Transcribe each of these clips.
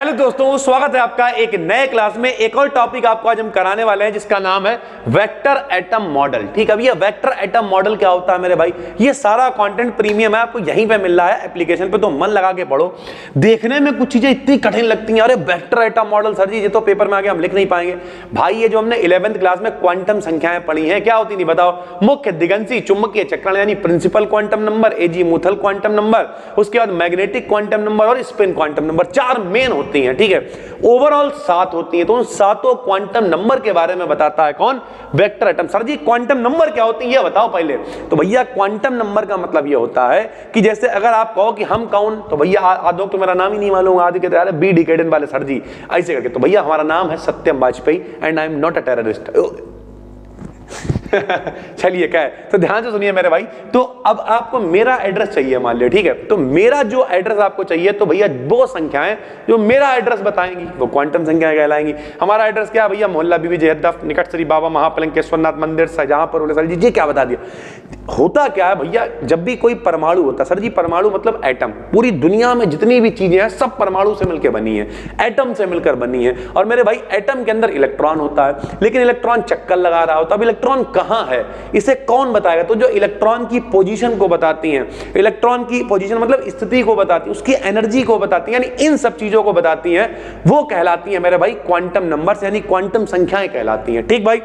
Hello दोस्तों, स्वागत है आपका एक नए क्लास में। एक और टॉपिक आपको आज हम कराने वाले हैं जिसका नाम है वेक्टर एटम मॉडल। ठीक है, अब ये वेक्टर एटम मॉडल क्या होता है मेरे भाई, ये सारा कंटेंट प्रीमियम है, आपको यहीं पे मिल रहा है एप्लीकेशन पे, तो मन लगा के पढ़ो। देखने में कुछ चीजें इतनी कठिन लगती हैं, अरे वेक्टर एटम मॉडल सर जी ये तो पेपर में आगे हम लिख नहीं पाएंगे। भाई ये जो हमने 11th क्लास में क्वांटम संख्याएं पढ़ी हैं क्या होती नहीं बताओ? मुख्य, दिगंती, चुंबकीय चक्रण यानी प्रिंसिपल क्वांटम नंबर, एजी मुथल क्वांटम नंबर, उसके बाद मैग्नेटिक क्वांटम नंबर और स्पिन क्वांटम नंबर, 4 मेन होती हैं। ठीक है, ओवरऑल 7 होती है, तो उन 7 क्वांटम नंबर के बारे में बताता है कौन? Vector atom. सर जी क्वांटम नंबर क्या होती है ये बताओ पहले। तो भैया क्वांटम नंबर का मतलब ये होता है कि जैसे अगर आप कहो कि हम कौन, तो भैया आधो तो मेरा नाम ही नहीं मालूम, आदि कहते हैं बी डिकेडन वाले सर जी ऐसे करके, तो भैया हमारा नाम है Satyam Vajpayee and I am not a terrorist. चलिए क्या है, तो ध्यान से सुनिए मेरे भाई। तो अब आपको मेरा एड्रेस चाहिए मान लिया, ठीक है, तो मेरा जो एड्रेस आपको चाहिए, तो भैया वो संख्याएं जो मेरा एड्रेस बताएंगी वो क्वांटम संख्याएं कहलाएंगी। हमारा एड्रेस क्या है भैया? मोहल्ला बीबी जयद्दफ, निकट श्री बाबा महापलंकेश्वरनाथ मंदिर, शाहजहांपुर। सर जी ये क्या बता दिया? होता क्या है भैया, जब भी कोई परमाणु होता है, सर जी परमाणु मतलब एटम, पूरी दुनिया में जितनी भी चीजें हैं सब परमाणु से मिलकर बनी है, एटम से मिलकर बनी है। और मेरे भाई एटम के अंदर इलेक्ट्रॉन होता है, लेकिन इलेक्ट्रॉन चक्कर लगा रहा होता है। अब इलेक्ट्रॉन कहां है इसे कौन बताएगा? तो जो इलेक्ट्रॉन की पोजीशन को बताती हैं, इलेक्ट्रॉन की पोजीशन मतलब स्थिति को बताती है, उसकी एनर्जी को बताती है, यानी इन सब चीजों को बताती हैं, वो कहलाती है मेरे भाई क्वांटम नंबर्स, यानी क्वांटम संख्याएं कहलाती हैं। ठीक भाई,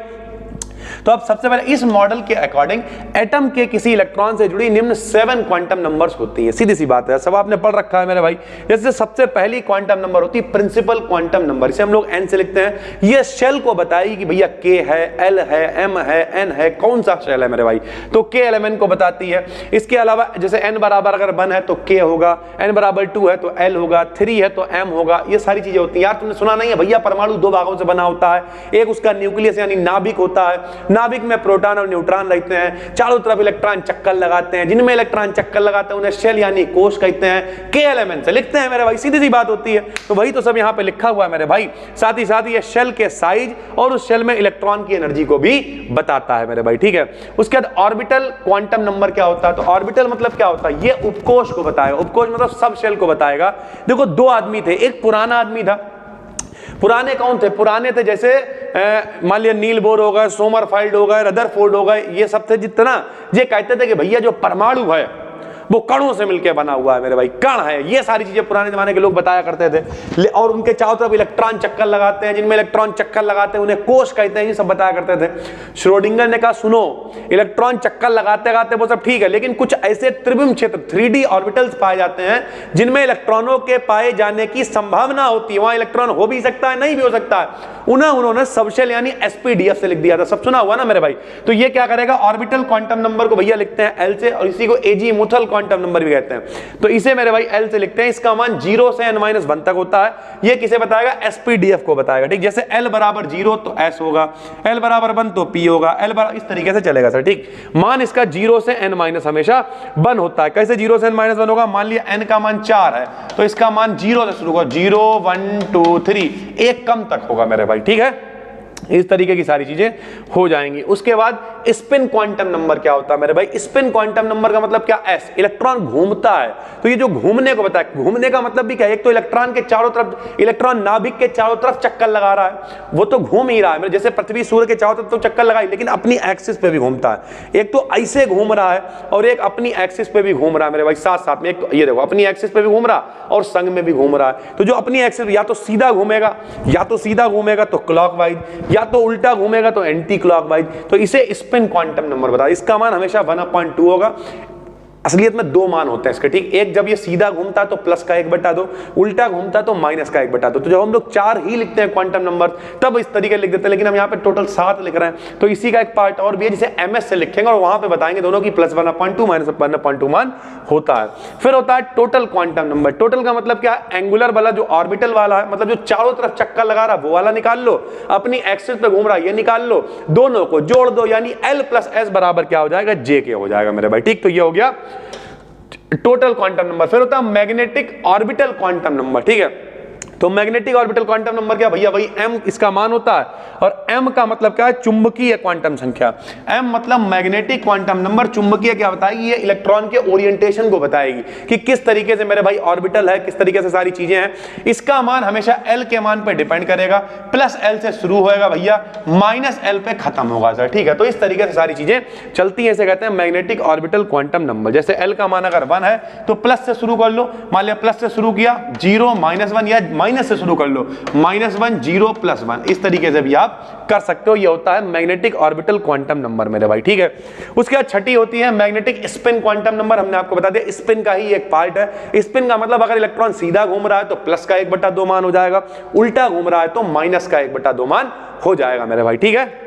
तो अब सबसे पहले इस मॉडल के अकॉर्डिंग एटम के किसी इलेक्ट्रॉन से जुड़ी निम्न 7 क्वांटम नंबर्स होती हैं। सीधी सी बात है, सब आपने पढ़ रखा है मेरे भाई। जैसे सबसे पहली क्वांटम नंबर होती है प्रिंसिपल क्वांटम नंबर, इसे हम लोग एन से लिखते हैं। ये शेल को बताएगी कि भैया के है, एल है, एम है, एन है, कौन सा शेल है मेरे भाई, तो के एल एम एन को बताती है। इसके अलावा जैसे एन बराबर अगर 1 है तो के होगा, एन बराबर 2 है तो एल होगा, 3 है तो एम होगा, ये सारी चीजें होती हैं। यार तुमने सुना नहीं है भैया परमाणु 2 भागों से बना होता है, एक उसका न्यूक्लियस यानी नाभिक होता है, नाभिक में प्रोटॉन और न्यूट्रॉन रहते हैं, चारों तरफ इलेक्ट्रॉन चक्कर लगाते हैं, जिनमें इलेक्ट्रॉन चक्कर लगाते हैं उन्हें शेल यानी कोश कहते हैं, के एल एम एन से लिखते हैं मेरे भाई। सीधी सी बात होती है, तो वही तो सब यहां पे लिखा हुआ है मेरे भाई। साथ ही साथ ये शेल के साइज और उस शेल में इलेक्ट्रॉन की एनर्जी को भी बताता है मेरे भाई। ठीक है, उसके बाद ऑर्बिटल क्वांटम नंबर क्या होता है? तो ऑर्बिटल मतलब क्या होता है? ये उपकोश को बताएगा, उपकोश मतलब सब शेल को बताएगा। देखो 2 आदमी थे, एक पुराना आदमी था। पुराने कौन थे? पुराने थे जैसे मान लिया नील बोर हो गए, सोमरफेल्ड हो गए, रदरफोर्ड हो गए, ये सब थे। जितना ये कहते थे कि भैया जो परमाणु है वो कणों से मिलकर बना हुआ है मेरे भाई, कण है, ये सारी चीजें पुराने जमाने के लोग बताया करते थे। और उनके चारों तरफ इलेक्ट्रॉन चक्कर लगाते हैं, जिनमें इलेक्ट्रॉन चक्कर लगाते हैं उन्हें कोश कहते हैं, ये सब बताया करते थे। श्रोडिंगर ने कहा सुनो, इलेक्ट्रॉन चक्कर लगाते लगाते वो सब ठीक है, लेकिन कुछ ऐसे त्रिविम क्षेत्र 3D ऑर्बिटल्स पाए जाते हैं जिनमें इलेक्ट्रॉनों के पाए जाने की संभावना होती है, वहां इलेक्ट्रॉन हो भी सकता है, नहीं भी हो सकता है। उन्होंने सबशेल यानी एसपीडीएफ से लिख दिया था, सब सुना हुआ ना मेरे भाई। तो ये क्या करेगा, ऑर्बिटल क्वांटम नंबर को भैया लिखते हैं एल से, और इसी को एजी मुथल क्वांटम नंबर भी कहते हैं। तो इसे मेरे भाई एल से लिखते हैं, इसका मान 0 से n-1 तक होता है। ये किसे बताएगा? एसपीडीएफ को बताएगा। ठीक, जैसे एल बराबर 0 तो एस होगा, एल बराबर 1 तो पी होगा, एल बराबर, इस तरीके से चलेगा सर। ठीक, मान इसका 0 से n- हमेशा 1 होता है। कैसे 0 से n-1 होगा? मान लिया n का मान 4 है तो इसका मान 0 से शुरू होगा, 0 1 2 3, एक कम तक होगा मेरे भाई। ठीक है, इस तरीके की सारी चीजें हो जाएंगी। उसके बाद स्पिन क्वांटम नंबर क्या होता है मेरे भाई? स्पिन क्वांटम नंबर का मतलब क्या? एस, इलेक्ट्रॉन घूमता है, तो ये जो घूमने को बताया, घूमने का मतलब भी क्या है? एक तो इलेक्ट्रॉन के चारों तरफ, इलेक्ट्रॉन नाभिक के चारों तरफ चक्कर लगा रहा है, वो तो घूम ही रहा है, जैसे पृथ्वी सूर्य के चारों तरफ तो चक्कर लगाई, लेकिन अपनी एक्सिस पे भी घूमता है। एक तो ऐसे घूम रहा है और एक अपनी एक्सिस पे भी घूम रहा है मेरे भाई, साथ साथ में। एक ये देखो अपनी एक्सिस पे भी घूम रहा और संग में भी घूम रहा है। तो जो अपनी एक्सिस या तो सीधा घूमेगा, या तो सीधा घूमेगा तो क्लॉकवाइज, या तो उल्टा घूमेगा तो एंटी क्लॉकवाइज, तो इसे स्पिन क्वांटम नंबर बता। इसका मान हमेशा 1/2 होगा। असलियत में 2 मान होते हैं इसके। ठीक, एक जब ये सीधा घूमता है तो प्लस का 1/2, उल्टा घूमता है तो माइनस का 1/2। तो जब हम लोग 4 ही लिखते हैं क्वांटम नंबर तब इस तरीके लिख देते हैं, लेकिन हम यहाँ पे टोटल 7 लिख रहे हैं। तो इसी का एक पार्ट और भी है जिसे एमएस से लिखेंगे और वहां पे बताएंगे दोनों की प्लस 1/2 माइनस 1/2 मान होता है। फिर होता है टोटल क्वांटम नंबर। टोटल का मतलब क्या? एंगुलर वाला जो ऑर्बिटल वाला है, मतलब जो चारों तरफ चक्कर लगा रहा वो वाला निकाल लो, अपनी एक्सिस पे घूम रहा ये निकाल लो, दोनों को जोड़ दो, यानी L + S बराबर क्या हो जाएगा? J के हो जाएगा मेरे भाई। ठीक, तो ये हो गया टोटल क्वांटम नंबर। फिर होता है मैग्नेटिक ऑर्बिटल क्वांटम नंबर। ठीक है, तो मैग्नेटिक ऑर्बिटल क्वांटम नंबर क्या भैया, वही m इसका मान होता है, और m का मतलब क्या है, चुंबकीय क्वांटम संख्या। m मतलब मैग्नेटिक क्वांटम नंबर, चुंबकीय क्या बताएगी, ये इलेक्ट्रॉन के ओरिएंटेशन को बताएगी कि किस तरीके से मेरे भाई ऑर्बिटल है, किस तरीके से सारी चीजें हैं। इसका मान हमेशा l के मान पे डिपेंड करेगा, प्लस l से शुरू होएगा भैया, माइनस l पे खत्म होगा सर, ठीक है। तो इस तरीके से सारी चीजें चलती है, इसे कहते हैं मैग्नेटिक ऑर्बिटल क्वांटम नंबर। जैसे l का मान अगर 1 है तो प्लस से शुरू कर लो, मान लिया प्लस से शुरू किया 0 -1, या माइनस से शुरू कर लो -1 0 +1, इस तरीके से भी आप कर सकते हो। ये होता है मैग्नेटिक ऑर्बिटल क्वांटम नंबर मेरे भाई, ठीक है। उसके बाद छठी होती है मैग्नेटिक स्पिन क्वांटम नंबर। हमने आपको बता दिया स्पिन का ही एक पार्ट है। स्पिन का मतलब अगर इलेक्ट्रॉन सीधा घूम रहा है तो प्लस का 1/2 मान हो जाएगा, उल्टा घूम रहा है तो माइनस का 1/2 मान हो जाएगा मेरे भाई, ठीक है।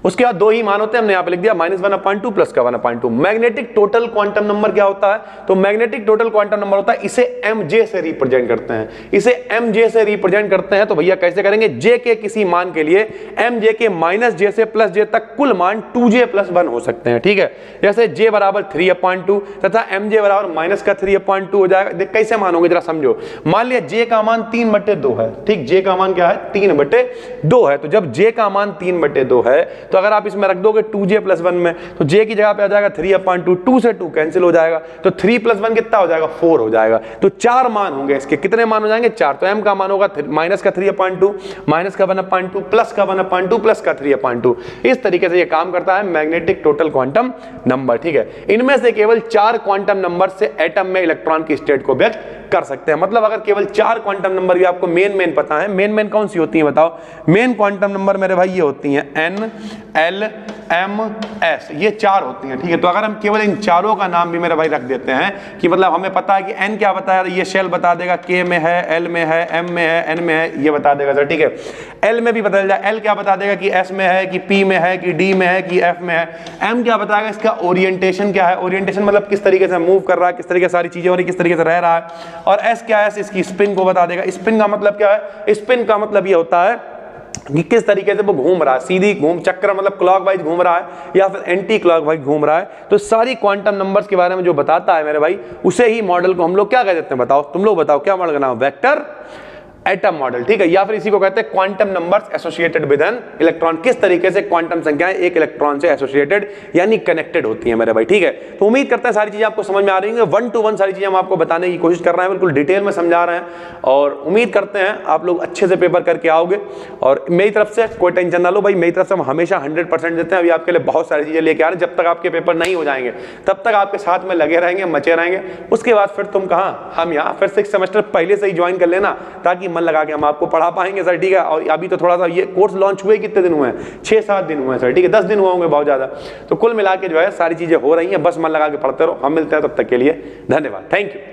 उसके बाद दो ही मान होते हैं, हमने यहाँ पे लिख दिया -1/2 प्लस का 1/2। मैग्नेटिक टोटल क्वांटम नंबर क्या होता है, तो मैग्नेटिक टोटल क्वांटम नंबर होता है, इसे mj से रिप्रेजेंट करते हैं, इसे mj से रिप्रेजेंट करते हैं। तो भैया कैसे करेंगे, j के किसी मान के लिए mj के -j से +j तक कुल मान 2j + 1 हो सकते हैं, ठीक है। जैसे j बराबर 3/2 तथा mj बराबर -3/2 हो जाएगा। देख कैसे मानोगे जरा समझो, मान लिया j का मान 3/2 है, ठीक, j का मान क्या है 3/2 है। तो जब j का मान 3/2 है तो अगर आप इसमें रख दोगे 2j + 1 में, तो j की जगह पे आ जाएगा 3/2, 2 से 2 कैंसिल हो जाएगा, तो 3 + 1 कितना हो जाएगा 4 हो जाएगा। तो 4 मान होंगे इसके, कितने मान हो जाएंगे 4। तो m का मान होगा -3/2, -1/2, प्लस का 1/2, प्लस का 3/2। इस तरीके से ये काम करता है मैग्नेटिक टोटल क्वांटम नंबर, ठीक है। इनमें से केवल 4 क्वांटम नंबर से एटम में इलेक्ट्रॉन की स्टेट को व्यक्त कर सकते हैं। मतलब अगर केवल 4 क्वांटम नंबर भी आपको मेन पता है, मेन कौन सी होती है बताओ, मेन क्वांटम नंबर मेरे भाई ये होती हैं n l m s, ये 4 होती हैं, ठीक है। तो अगर हम केवल इन चारों का नाम भी मेरे भाई रख देते हैं कि मतलब हमें पता है कि n क्या बताया, ये शेल बता देगा, k में है, l में है, m में है, n में है, ये बता देगा सर, ठीक है। l में भी बदल जाए, l क्या बता देगा कि s में है, कि p में है, कि d में है, कि f में है। m क्या बताएगा, इसका ओरिएंटेशन क्या है, ओरिएंटेशन मतलब किस तरीके से मूव कर रहा है, किस तरीके से सारी चीजें हो रही, किस तरीके से रह रहा है। और s क्या है, इसकी स्पिन को बता देगा। स्पिन का मतलब क्या है, स्पिन का मतलब ये होता है कि किस तरीके से वो घूम रहा है, सीधी घूम चक्र मतलब क्लॉकवाइज घूम रहा है या फिर एंटी क्लॉकवाइज घूम रहा है। तो सारी क्वांटम नंबर्स के बारे में जो बताता है मेरे भाई, उसे ही मॉडल को हम लोग क्या कह देते हैं बताओ, तुम लोग बताओ क्या मॉडल का नाम, वेक्टर एटम मॉडल, ठीक है। या फिर इसी को कहते हैं quantum numbers associated with an electron. किस तरीके से क्वांटम संख्याएं एक इलेक्ट्रॉन से एसोसिएटेड यानी कनेक्टेड होती हैं मेरे भाई, ठीक है। तो उम्मीद करते हैं सारी चीजें आपको समझ में आ रही हैं, 1 to 1 सारी चीजें हम आपको बताने की कोशिश कर रहे हैं, बिल्कुल डिटेल में समझा रहे हैं, और उम्मीद करते हैं आप लोग अच्छे से पेपर करके आओगे। और मेरी तरफ से कोई टेंशन ना लो भाई, मेरी तरफ से हम हमेशा 100% देते हैं। अभी आपके लिए बहुत सारी चीजें लेके आ रहे हैं, जब तक आपके पेपर नहीं हो जाएंगे तब तक आपके साथ में लगे रहेंगे, मचे रहेंगे। उसके बाद फिर तुम कहाँ, हम यहाँ, फिर 6 सेमेस्टर पहले से ही ज्वाइन कर लेना, ताकि मन लगा के हम आपको पढ़ा पाएंगे सर, ठीक है। और अभी तो थोड़ा सा ये कोर्स लॉन्च हुए कितने दिन हुए हैं, 6-7 दिन हुए हैं सर, ठीक है, 10 दिन हुए होंगे बहुत ज्यादा। तो कुल मिला के जो है सारी चीजें हो रही हैं, बस मन लगा के पढ़ते रहो। हम मिलते हैं, तब तक के लिए धन्यवाद, थैंक यू।